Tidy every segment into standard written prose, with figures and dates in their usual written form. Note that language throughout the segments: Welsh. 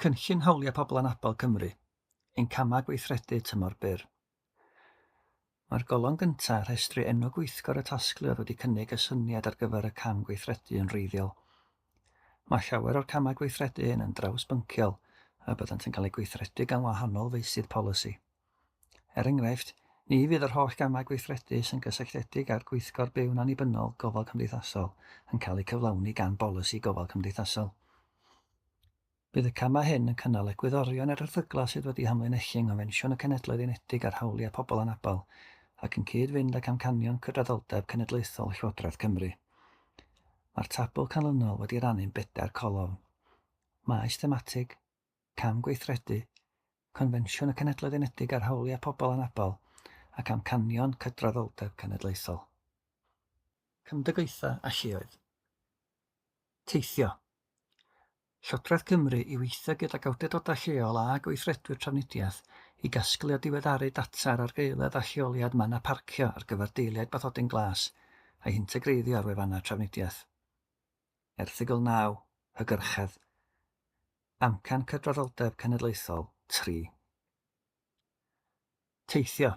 Cynllun Hawliau Pobl Anabl Cymru, ein camau gweithredu tymor-byr. Mae'r golofn gyntaf rhestru enw gweithgor y tasglwyr wedi cynnig y syniad ar gyfer y cam gweithredu yn wreiddiol. Mae llawer o'r camau gweithredu hyn yn drawsbynciol a byddant yn cael eu gweithredu gan wahanol feysydd polisi. Enghraifft, ni fydd yr holl gamau gweithredu sy'n gysylltiedig â'r gweithgor byw'n annibynnol gofal cymdeithasol yn cael eu cyflawni gan bolisi gofal cymdeithasol. Bydd y camau hyn yn cynnal egwyddorion yr erthygla sydd wedi hamlinellu yng Ngofensiwn y Cenhedloedd Unedig ar Hawliau Pobl Anabl ac yn cyd-fynd ag amcanion cydraddoldeb cenedlaethol Llywodraeth Cymru. Mae'r tabl canlynol wedi rannu'n 4 colofn. Maes thematig, cam gweithredu, Confensiwn y Cenhedloedd Unedig ar Hawliau Pobl Anabl ac amcanion cydraddoldeb cenedlaethol. Cymdegaethau a lleoedd. Teithio. Llywodraeth Cymru i weithio gydag awdurdodau lleol a gweithredwyr trafnidiaeth i gasglu a diweddaru data ar argeuledd a lleoliad manna parcio ar gyfer deiliaid bathodyn glas a'i integreiddio ar wefannau trafnidiaeth. Erthygl 9. Hygyrchedd. Amcan cydraddoldeb cenedlaethol 3. Teithio.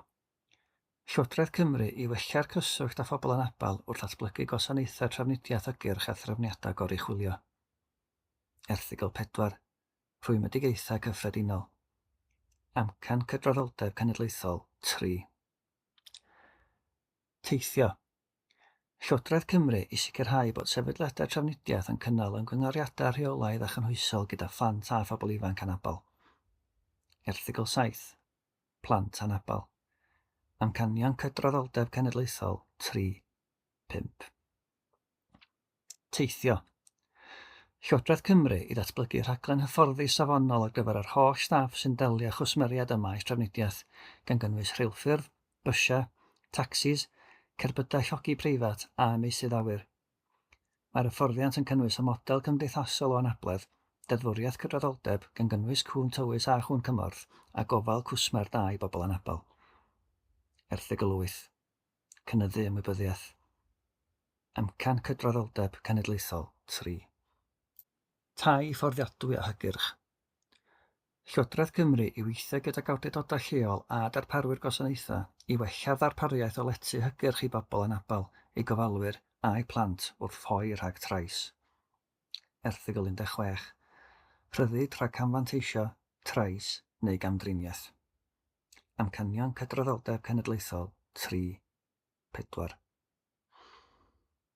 Llywodraeth Cymru i wella'r cyswllt â phobl anabl wrth ddatblygu gwasanaethau trafnidiaeth hygyrch a threfniadau goruchwylio. Erthygl 4. Rhwymoedigaethau cyffredinol. Amcan cydraddoldeb cenedlaethol 3. Teithio. Llywodraeth Cymru i sicrhau bod sefydliadau trafnidiaeth yn cynnal ymgynghoriadau rheolaidd a chynhwysol gyda phlant a phobl ifanc anabl. Erthygl 7. Plant anabl. Amcanion cydraddoldeb cenedlaethol 3.5. Teithio. Llywodraeth Cymru i ddatblygu rhaglen hyfforddi safonol ar gyfer yr holl staff sy'n delio â chwsmeriad yma i trafnidiaeth, gan gynnwys rheilffyrdd, bysiau, tacsis, cerbydau llogi preifat a meysydd awyr. Mae'r hyfforddiant yn cynnwys y model cymdeithasol o anabledd, deddfwriaeth cydraddoldeb gan gynnwys cŵn tywys a chŵn cymorth a gofal cwsmer da i bobl anabl. Erthygl 8. Cynyddu ymwybyddiaeth. Amcan cydraddoldeb cenedlaethol 3. Tai fforddiadwy a hygyrch. Llywodraeth Cymru i weithio gydag awdurdodau lleol a darparwyr gwasanaethau i wella'r ddarpariaeth o letu hygyrch i bobl anabl, ei gofalwyr a'i plant wrth ffoi rhag trais. Erthygl 16. Rhyddid rhag camfanteisio, trais neu gamdriniaeth. Amcanion cydraddoldeb cenedlaethol 3.4.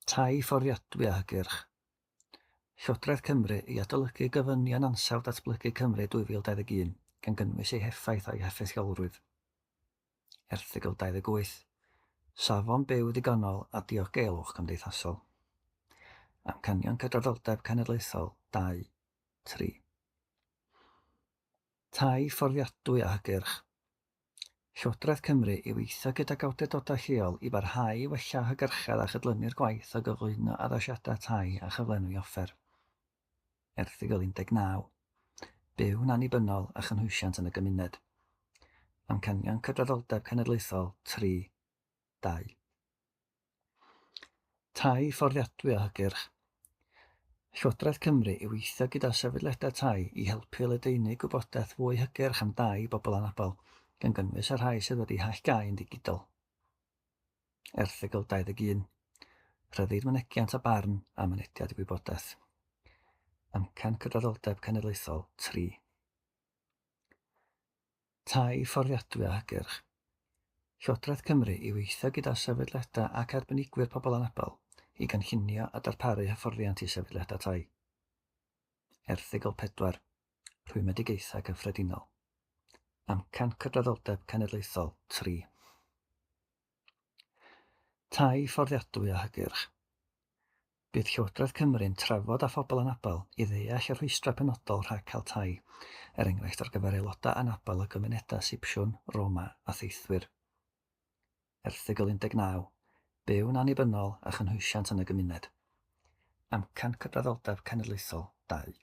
Tai fforddiadwy a hygyrch. Llywodraeth Cymru i adolygu gofynion ansawdd datblygu Cymru 2021 gan gynnwys ei heffaith a'i heffeithiolrwydd. Erthygl 28. Safon byw ddigonol a diogelwch cymdeithasol. Amcanion cydraddoldeb cenedlaethol 2.3. Tai fforddiadwy a hygyrch. Llywodraeth Cymru i weithio gydag awdurdodau lleol i barhau i wella hygyrchedd a chydlynu'r gwaith o gyflwyno addasiadau tai a chyflenwi offer. Erthygl 19. Byw'n annibynnol a chynhwysiant yn y gymuned. Amcanion cydraddoldeb cenedlaethol 3.2. Tai fforddiadwy a hygyrch. Llywodraeth Cymru i weithio gyda sefydliadau tai i helpu ledaenu gwybodaeth fwy hygyrch am dai bobl anabl, gan gynnwys y rhai sydd wedi hallgau yn digidol. Erthygl 21. Rhyddid mynegiant a barn a mynediad i wybodaeth. Amcan cydraddoldeb cenedlaethol 3. Tai fforddiadwy a hygyrch. Llywodraeth Cymru i weithio gyda sefydliadau ac arbenigwyr pobl anabl i gynllunio a darparu hyfforddiant i sefydliadau tai. Erthygl 4. Rhwymoedigaethau cyffredinol. Amcan cydraddoldeb cenedlaethol 3. Tai fforddiadwy a hygyrch. Bydd Llywodraeth Cymru'n trafod â phobl anabl i ddeall y rhwystra penodol rhag cael tai, enghraifft ar gyfer aelodau anabl y gymunedau Sipsiwn, Roma a Theithwyr. Erthygl 19. Byw'n annibynnol a chynhwysiant yn y gymuned. Amcan cydraddoldeb cenedlaethol 2.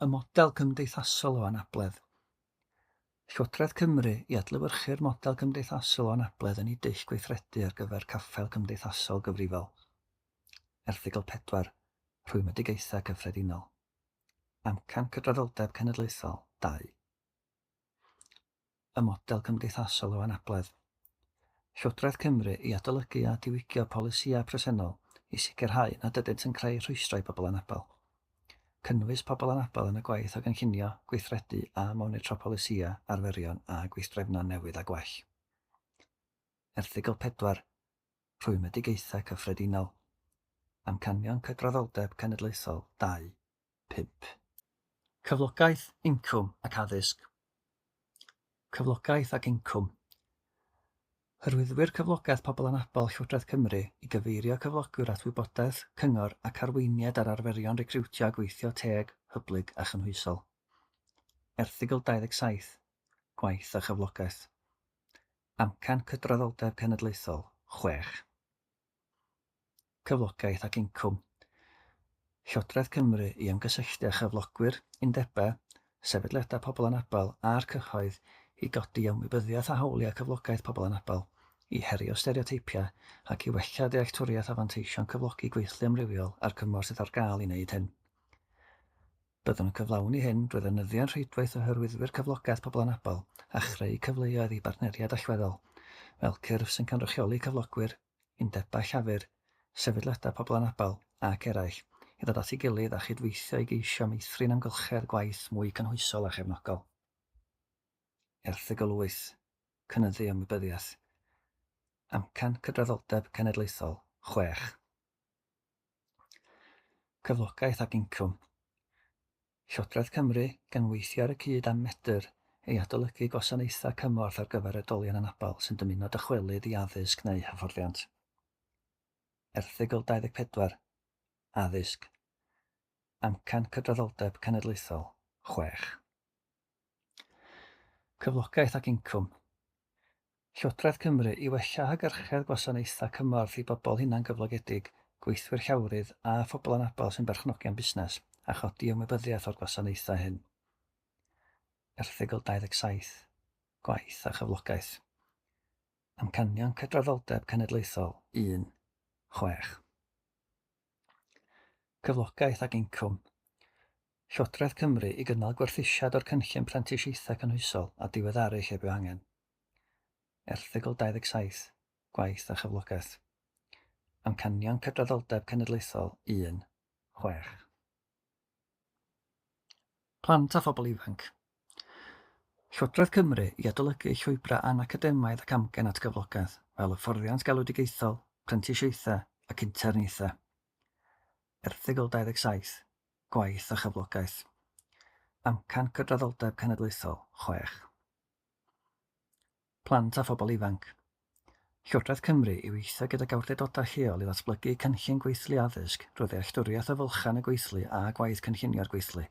Y model cymdeithasol o anabledd. Llywodraeth Cymru i adlewyrchu'r model cymdeithasol o anabledd yn ei dull gweithredu ar gyfer caffael cymdeithasol gyfrifol. Erthygl 4. Rhwymoedigaethau cyffredinol. Amcan cydraddoldeb cenedlaethol 2. Y model cymdeithasol o anabledd. Llywodraeth Cymru i adolygu a diwygio polisïau presennol i sicrhau nad ydynt yn creu rhwystrau pobl anabl. Cynnwys pobl anabl yn y gwaith o gynllunio, gweithredu a monitro polisïau, arferion a gweithdrefnau newydd a gwell. Erthygl 4. Rhwymedigaethau cyffredinol. Amcanion cydraddoldeb cenedlaethol 2. 5. Cyflogaeth, incwm ac addysg. Cyflogaeth ac incwm. Hyrwyddwyr cyflogaeth pobl anabl Llywodraeth Cymru i gyfeirio cyflogwyr at wybodaeth, cyngor ac arweiniad ar arferion recriwtio a gweithio teg, hyblyg a chynhwysol. Erthygl 27. Gwaith a chyflogaeth. Amcan cydraddoldeb cenedlaethol 6. Cyflogaeth ac incwm. Llywodraeth Cymru i ymgysylltu â chyflogwyr, undebau, sefydliadau pobl anabl a'r cyhoedd i godi ymwybyddiaeth a hawliau cyflogaeth pobl anabl, i herio stereoteipia ac i wella dealltwriaeth a fanteision cyflogi gweithlu amrywiol a'r cymorth sydd ar gael i wneud hyn. Byddwn yn cyflawni hyn drwy ddefnyddio'n rheidwaith o hyrwyddwyr cyflogaeth pobl anabl a chreu cyfleoedd i bartneriad allweddol, fel cyrff sy'n cynrychioli cyflogwyr, undebau llafur, sefydliadau pobl anabl ac eraill, i ddod at ei gilydd a chydweithio i geisio meithrin amgylchedd gwaith mwy cynhwysol a chefnogol. Erthygl 8. Cynyddu ymwybyddiaeth. Amcan cydraddoldeb cenedlaethol 6. Cyflogaeth ac incwm. Llywodraeth Cymru gan weithio ar y cyd am medr ei adolygu gwasanaethau cymorth ar gyfer oedolion anabl sy'n dymuno dychwelyd i addysg neu hyfforddiant. Erthygl 24. Addysg. Amcan cydraddoldeb cenedlaethol 6. Cyflogaeth ac incwm. Llywodraeth Cymru i wella hygyrchedd gwasanaethau cymorth i bobl hunan gyflogedig, gweithwyr llawrydd a phobl anabl sy'n berchnogion busnes a chodi ymwybyddiaeth o'r gwasanaethau hyn. Erthygl 27. Gwaith a chyflogaeth. Amcanion cydraddoldeb cenedlaethol 1. 6. Cyflogaeth ac incwm. Llywodraeth Cymru i gynnal gwerthusiad o'r cynllun prentisiaethau cynhwysol a diweddaru lle byw angen. Erthygl 27. Gwaith a chyflogaeth. Amcanion cydraddoldeb cenedlaethol 1. 6. Plant a phobl ifanc. Llywodraeth Cymru i adolygu llwybrau anacademaidd ac amgen at gyflogaeth, fel hyfforddiant galwdigaethol, prentisiaethau ac interniaethau. Erthygl 27. Gwaith a chyflogaeth. Amcan cydraddoldeb cenedlaethol 6. Plant a phobl ifanc. Llywodraeth Cymru i weithio gyda awdurdodau lleol i ddatblygu cynllun gweithlu addysg drwy ddealltwriaeth o fylchan y gweithlu a gwaith cynllunio'r gweithlu,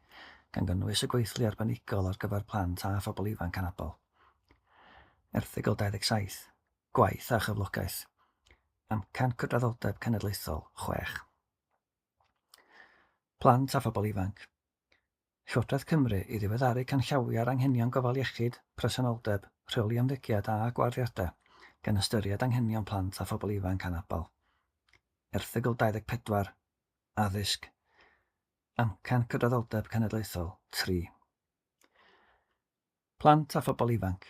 gan gynnwys y gweithlu arbenigol ar gyfer plant a phobl ifanc anabl. Erthygl 27. Gwaith a chyflogaeth. Amcan cydraddoldeb cenedlaethol 6. Plant a phobl ifanc. Llywodraeth Cymru i ddiweddaru canllawiau'r anghenion gofal iechyd, presenoldeb, rheoli ymddygiad a gwarddiadau, gan ystyried anghenion plant a phobl ifanc anabl. Erthygl 24. Addysg. Amcan cydraddoldeb cenedlaethol 3. Plant a phobl ifanc.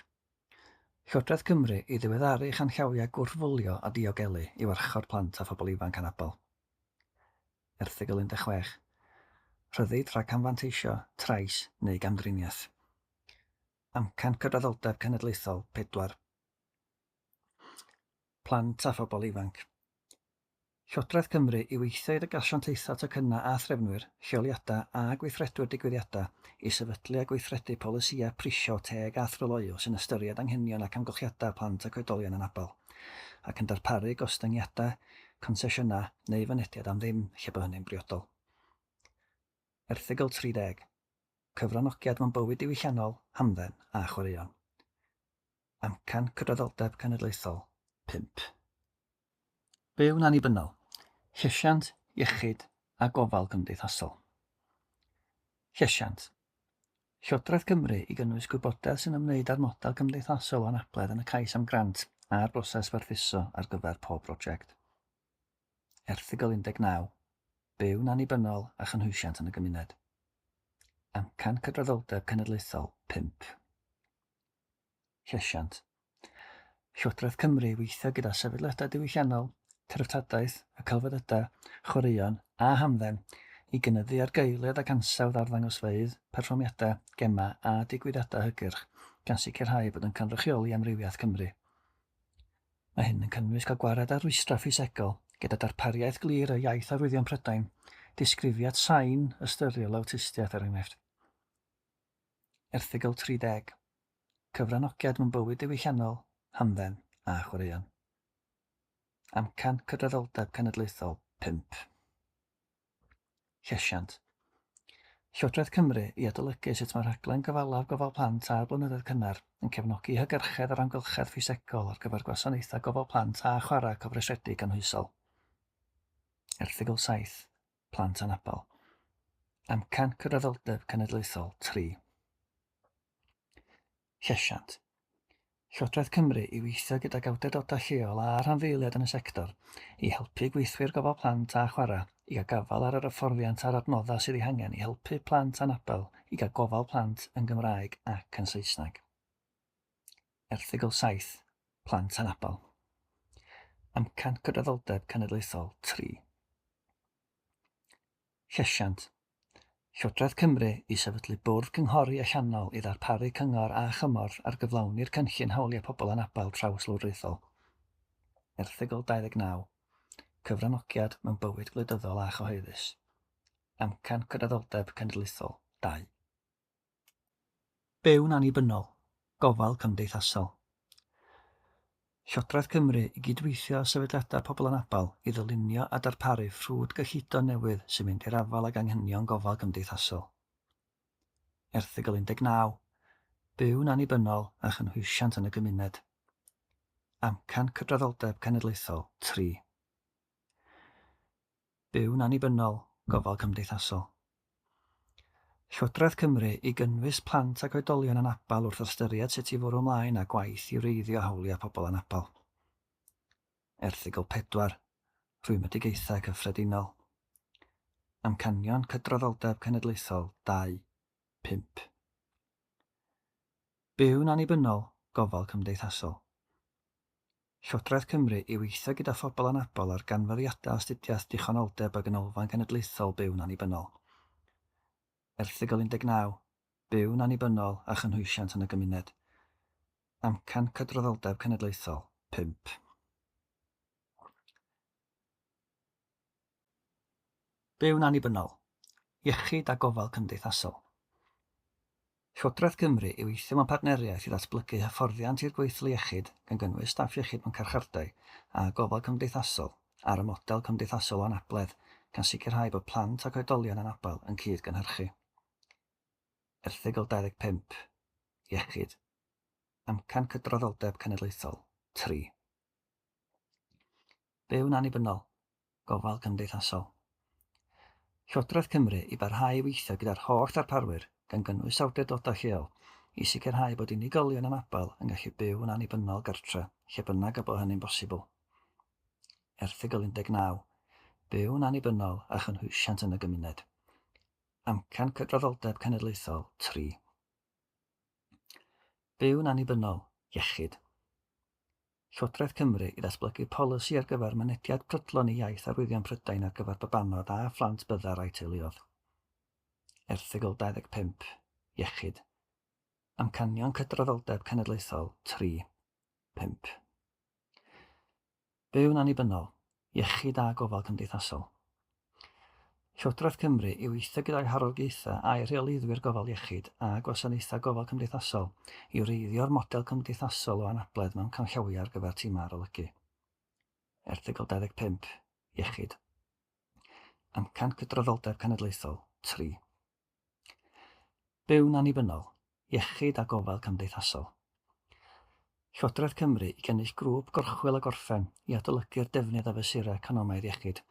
Llywodraeth Cymru i ddiweddaru chanllawiau gwrthfwlio a diogelu i warchod plant a phobl ifanc anabl. Erthygl 16. Rhyddid rhag anfanteisio, trais neu gamdriniaeth. Amcan cydraddoldeb cenedlaethol 4. Plant a phobl ifanc. Llywodraeth Cymru i weithio i asiantaethau tocynnau a threfnwyr, lleoliadau a gweithredwyr digwyddiadau i sefydlu a gweithredu polisïau prisio teg a thryloio sy'n ystyried anghenion ac amgylchiadau plant ac oedolion anabl, ac yn darparu gostyngiadau, concesiynau neu fynediad am ddim lle bod hynny'n briodol. Erthygl 30. Cyfranogiad mewn bywyd diwylliannol, hamdden a chwaraeon. Amcan cydraddoldeb cenedlaethol 5. Byw'n annibynnol. Llesiant, iechyd a gofal gymdeithasol. Llesiant. Llywodraeth Cymru i gynnwys gwybodaeth sy'n ymwneud â'r model gymdeithasol o anabledd yn y cais am grant a'r broses werthuso ar gyfer pob prosiect. Erthygl 19. Byw'n annibynnol a chynhwysiant yn y gymuned. Amcan cydraddoldeb cenedlaethol 5. Llesiant. Llywodraeth Cymru weithio gyda sefydliadau diwylliannol, treftadaeth, y celfyddydau, chwaraeon a hamdden i gynyddu ar geilydd ac ansawdd arddangosfeydd, perfformiadau, gema a digwyddiadau hygyrch gan sicrhau bod yn cynrychioli amrywiaeth Cymru. Mae hyn yn cynnwys cael gwared ar rwystra ffisegol gyda darpariaeth glir o iaith arwyddion Prydain, disgrifiad sain ystyriol awtistiaeth er enghraifft. Erthygl 30. Cyfranogiad mewn bywyd diwylliannol, hamdden a chwaraeon. Amcan cydraddoldeb cenedlaethol 5. Llesiant. Llywodraeth Cymru i adolygu sut mae rhaglen gyfalaf gofal plant a'r blynyddoedd cynnar yn cefnogi hygyrchedd ar amgylchedd ffisegol ar gyfer gwasanaethau gofal plant a chwarae cofresedig ganhwysol. Erthygl 7. Plant Anabl. Amcan cydraddoldeb cenedlaethol 3. Llesiant. Llywodraeth Cymru i weithio gydag awdurdodau lleol a rhanddeiliad yn y sector i helpu gweithwyr gofal plant a chwarae i gael gafal ar yr hyfforddiant a'r adnoddau sydd eu hangen i helpu plant anabl i gael gofal plant yn Gymraeg ac yn Saesneg. Erthygl 7. Plant Anabl. Amcan cydraddoldeb cenedlaethol 3. Llesiant. Llywodraeth Cymru i sefydlu bwrdd cynghori allanol i ddarparu cyngor a chymorth ar gyflawni'r cynllun hawliau pobl anabl trawslwyddiaethol. Erthygl 29. Cyfranogiad mewn bywyd gwleidyddol a chyhoeddus. Amcan cydraddoldeb cenedlaethol 2. Byw'n annibynnol. Gofal cymdeithasol. Llywodraeth Cymru i gydweithio sefydliadau pobl anabl i ddylunio a darparu ffrwd gyllido newydd sy'n mynd i'r afal ag anghenion gofal cymdeithasol. Erthygl 19. Byw'n annibynnol a chynhwysiant yn y gymuned. Amcan cydraddoldeb cenedlaethol 3. Byw'n annibynnol, gofal cymdeithasol. Llywodraeth Cymru i gynnwys plant ac oedolion anabl wrth ystyried sut i fwrw ymlaen â gwaith i wreiddio hawliau pobl anabl. Erthygl 4. Rhwymedigaethau cyffredinol. Amcanion cydraddoldeb cenedlaethol 2. 5. Byw'n annibynnol, gofal cymdeithasol. Llywodraeth Cymru i weithio gyda phobl anabl ar ganfyddiadau astudiaeth dichonoldeb a ganolfan genedlaethol byw'n annibynnol. Erthygl 19. Byw'n annibynnol a chynhwysiant yn y gymuned. Amcan cydraddoldeb cenedlaethol 5. Byw'n annibynnol. Iechyd a gofal cymdeithasol. Llywodraeth Cymru i weithio mewn partneriaeth i ddatblygu hyfforddiant i'r gweithlu iechyd gan gynnwys staff iechyd mewn carchardai a gofal cymdeithasol ar y model cymdeithasol o anabledd gan sicrhau bod plant ac oedolion anabl yn cyd-gynhyrchu. Erthygl 25. Iechyd. Amcan cydraddoldeb cenedlaethol 3. Byw'n annibynnol. Gofal cymdeithasol. Llywodraeth Cymru i barhau i weithio gyda'r holl darparwyr gan gynnwys awdurdodau lleol i sicrhau bod unigolion anabl yn gallu byw yn annibynnol gartre, lle bynnag y bod hynny'n bosibl. Erthygl 19. Byw'n annibynnol a chynhwysiant yn y gymuned. Amcan cydraddoldeb cenedlaethol 3. Byw'n annibynnol. Iechyd. Llywodraeth Cymru i ddatblygu polisi ar gyfer mynediad prydlon i iaith arwyddion Prydain ar gyfer babanod a phlant byddar a'i teuluodd. Erthygl 25. Iechyd. Amcanion cydraddoldeb cenedlaethol 3. 5. Byw'n annibynnol. Iechyd a gofal cymdeithasol. Llywodraeth Cymru i weithio gyda'i harogaethau a'i rheoliddwyr gofal iechyd a gwasanaethau gofal cymdeithasol i wreiddio'r model cymdeithasol o anabledd mewn canllawia ar gyfer tima arolygu. Erthygl 25. Iechyd. Amcan cydraddoldeb cenedlaethol 3. Byw'n annibynnol. Iechyd a gofal cymdeithasol. Llywodraeth Cymru i gynnwys grŵp gorchwil a gorffen i adolygu'r defnydd a fesurau economaidd iechyd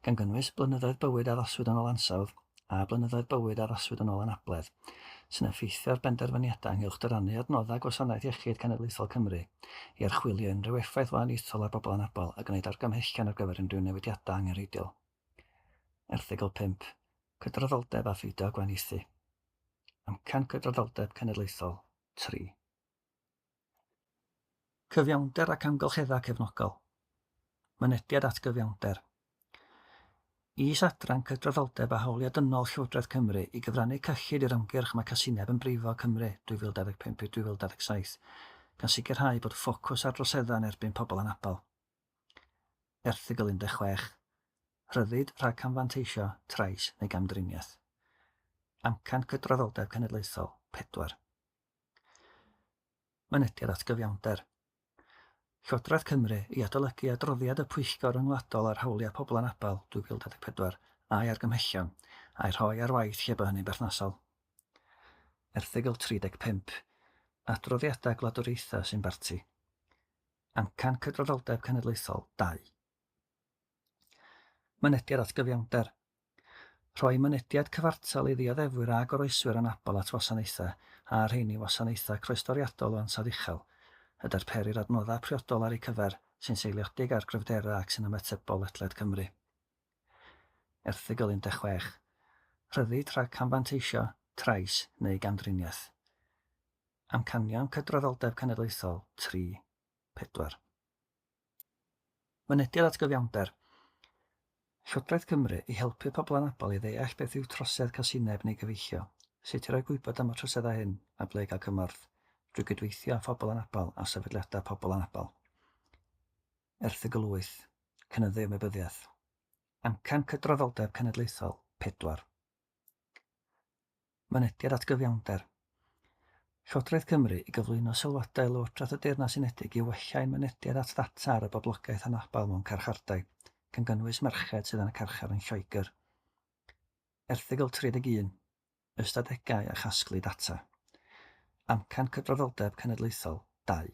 gan gynnwys blynyddoedd bywyd addaswyd yn ôl ansawdd a blynyddoedd bywyd addaswyd yn ôl anabledd, sy'n effeithio ar benderfyniadau ynghylch dyrannu adnoddau gwasanaeth iechyd cenedlaethol Cymru i archwilio unrhyw effaith wahaniaethol ar bobl anabl a gwneud argymhellion ar gyfer unrhyw newidiadau angenrheidiol. Erthygl 5. Cydraddoldeb a pheidio gwahaniaethu. Amcan cydraddoldeb cenedlaethol 3. Cyfiawnder ac amgylcheddau cefnogol. Mynediad at gyfiawnder. Is-adran cydraddoldeb a hawliau dynol Llywodraeth Cymru i gyfrannu cyllid i'r ymgyrch mae Casineb yn brifo Cymru 2025-2027 gan sicrhau bod ffocws ar droseddau yn erbyn pobl anabl. Erthygl 16. Rhyddid rhag camfanteisio, trais neu gamdriniaeth. Amcan cydraddoldeb cenedlaethol 4. Mynediad at gyfiawnder. Llywodraeth Cymru i adolygu adroddiad y Pwyllgor Rhyngwladol ar Hawliau Pobl Anabl 2024 a'i argymhellion a'i rhoi ar waith lle bod hynny'n berthnasol. Erthygl 35. Adroddiadau gwladwriaethau sy'n barti. Amcan cydraddoldeb cenedlaethol 2. Mynediad at gyfiawnder. Rhoi mynediad cyfartal i ddioddefwyr a goroeswyr anabl at wasanaethau a rheini wasanaethau croesdoriadol o ansawdd uchel, y darperir adnoddau priodol ar ei cyfer sy'n seiliedig ar gryfderau ac sy'n ymatebol ledled Cymru. Erthygl 16. Rhyddid rhag camfanteisio, trais neu gamdriniaeth. Amcanion cydraddoldeb cenedlaethol 3. 4. Mynediad at gyfiawnder. Llywodraeth Cymru i helpu pobl anabl i ddeall beth yw trosedd Casineb neu gyfeillio, sut i roi gwybod am y troseddau hyn a ble gael cymorth, drwy gydweithio â phobl anabl a sefydliadau pobl anabl. Erthygl 8. Cynyddu ymwybyddiaeth. Amcan cydraddoldeb cenedlaethol 4. Mynediad at gyfiawnder. Llywodraeth Cymru i gyflwyno sylwadau Lywodraeth y Deyrnas Unedig i wellau'n mynediad at ddata ar y boblogaeth anabl mewn carchardai, gan gynnwys merched sydd yn y carchar yn Lloegr. Erthygl 31. Ystadegau a chasglu data. Amcan cydraddoldeb cenedlaethol 2.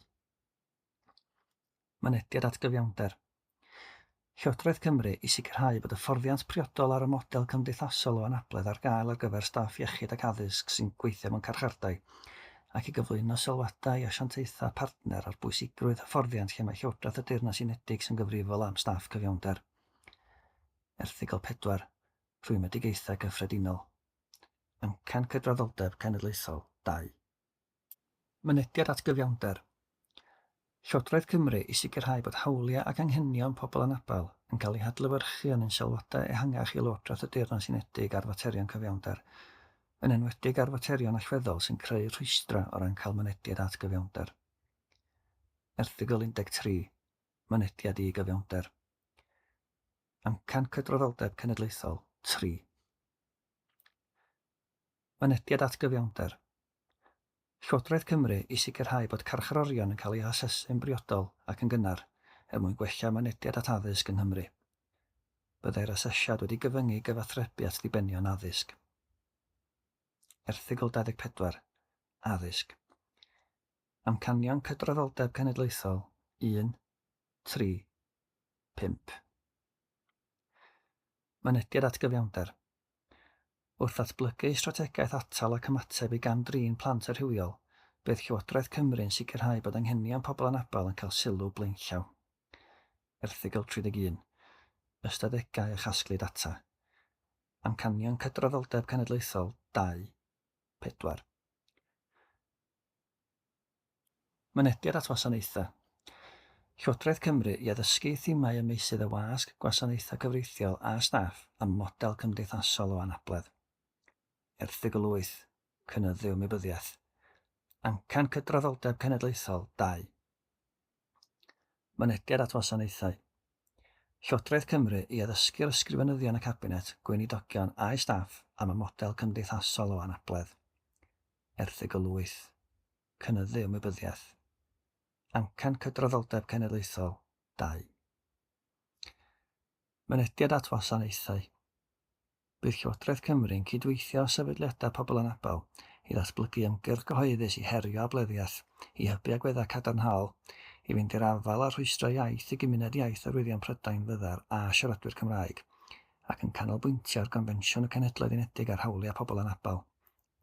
Mynediad at gyfiawnder. Llywodraeth Cymru i sicrhau bod y fforddiant priodol ar y model cymdeithasol o anabledd ar gael ar gyfer staff iechyd ac addysg sy'n gweithio mewn carchardai, ac i gyflwyno sylwadau a asiantaethau partner ar bwysigrwydd hyfforddiant lle mae Llywodraeth y Deyrnas Unedig sy'n gyfrifol am staff cyfiawnder. Erthygl 4. Rhwymedigaethau gyffredinol. Amcan cydraddoldeb cenedlaethol 2. Mynediad at gyfiawnder. Llywodraeth Cymru i sicrhau bod hawliau ac anghenion pobl anabl yn cael eu hadlewyrchu yn sylwadau ehangach i Lywodraeth y Deyrnas Unedig ar faterion cyfiawnder, yn enwedig ar faterion allweddol sy'n creu rhwystra o ran cael mynediad at gyfiawnder. Erthygl 13. Mynediad i gyfiawnder. Amcan cydraddoldeb cenedlaethol 3. Mynediad at gyfiawnder. Llywodraeth Cymru i sicrhau bod carcharorion yn cael eu asesu'n briodol ac yn gynnar mwyn gwella mynediad at addysg yng Nghymru. Byddai'r asesiad wedi gyfyngu gyfathrebu at ddibenion addysg. Erthygl 24. Addysg. Amcanion cydraddoldeb cenedlaethol 1, 3, 5. Mynediad at gyfiawnder. Wrth ddatblygu strategaeth atal ac ymateb i gam-drin plant a rhywiol, bydd Llywodraeth Cymru'n sicrhau bod anghenion pobl anabl yn cael sylw blaenllaw. Erthygl 31. Ystadegau a chasglu data. Amcanion cydraddoldeb cenedlaethol 2, 4. Mynediad at wasanaethau. Llywodraeth Cymru i addysgu themau ym meysydd y wasg, gwasanaethau cyfreithiol a staff am model cymdeithasol o anabledd. Erthygl 8. Cynyddu ymwybyddiaeth. Amcan cydraddoldeb cenedlaethol 2. Mynediad at wasanaethau. Llywodraeth Cymru i addysgu'r ysgrifenyddion y cabinet, gweinidogion a'i staff am y model cymdeithasol o anabledd. Erthygl 8. Cynyddu ymwybyddiaeth. Amcan cydraddoldeb cenedlaethol 2. Mynediad at wasanaethau. Bydd Llywodraeth Cymru'n cydweithio sefydliadau pobl anabl i ddatblygu ymgyrch gyhoeddus i herio ableddiaeth, i hybu agweddau cadarnhaol, i fynd i'r afal a rhwystro iaith i gymuned iaith arwyddion Prydain Fyddar a siaradwyr Cymraeg, ac yn canolbwyntio ar gonfensiwn y Cenhedloedd Unedig ar hawliau pobl anabl,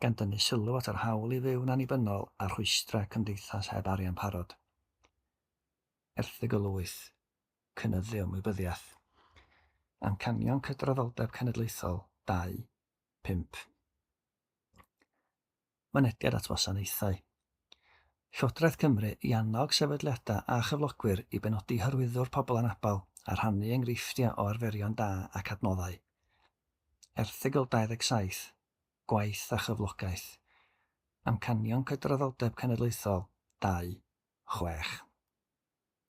gan dynnu sylw at yr hawl i fyw'n annibynnol a rhwystra cymdeithas heb arian parod. Erthygl 8. Cynyddu ymwybyddiaeth. Amcanion cydraddoldeb cenedlaethol 2, 5. mynediad at wasanaethau. Llywodraeth Cymru i annog sefydliadau a chyflogwyr i benodi hyrwyddwr pobl anabl a rhannu enghreifftiau o arferion da ac adnoddau. Erthygl 27. Gwaith a chyflogaeth. Amcanion Cydraddoldeb Cenedlaethol 2.6.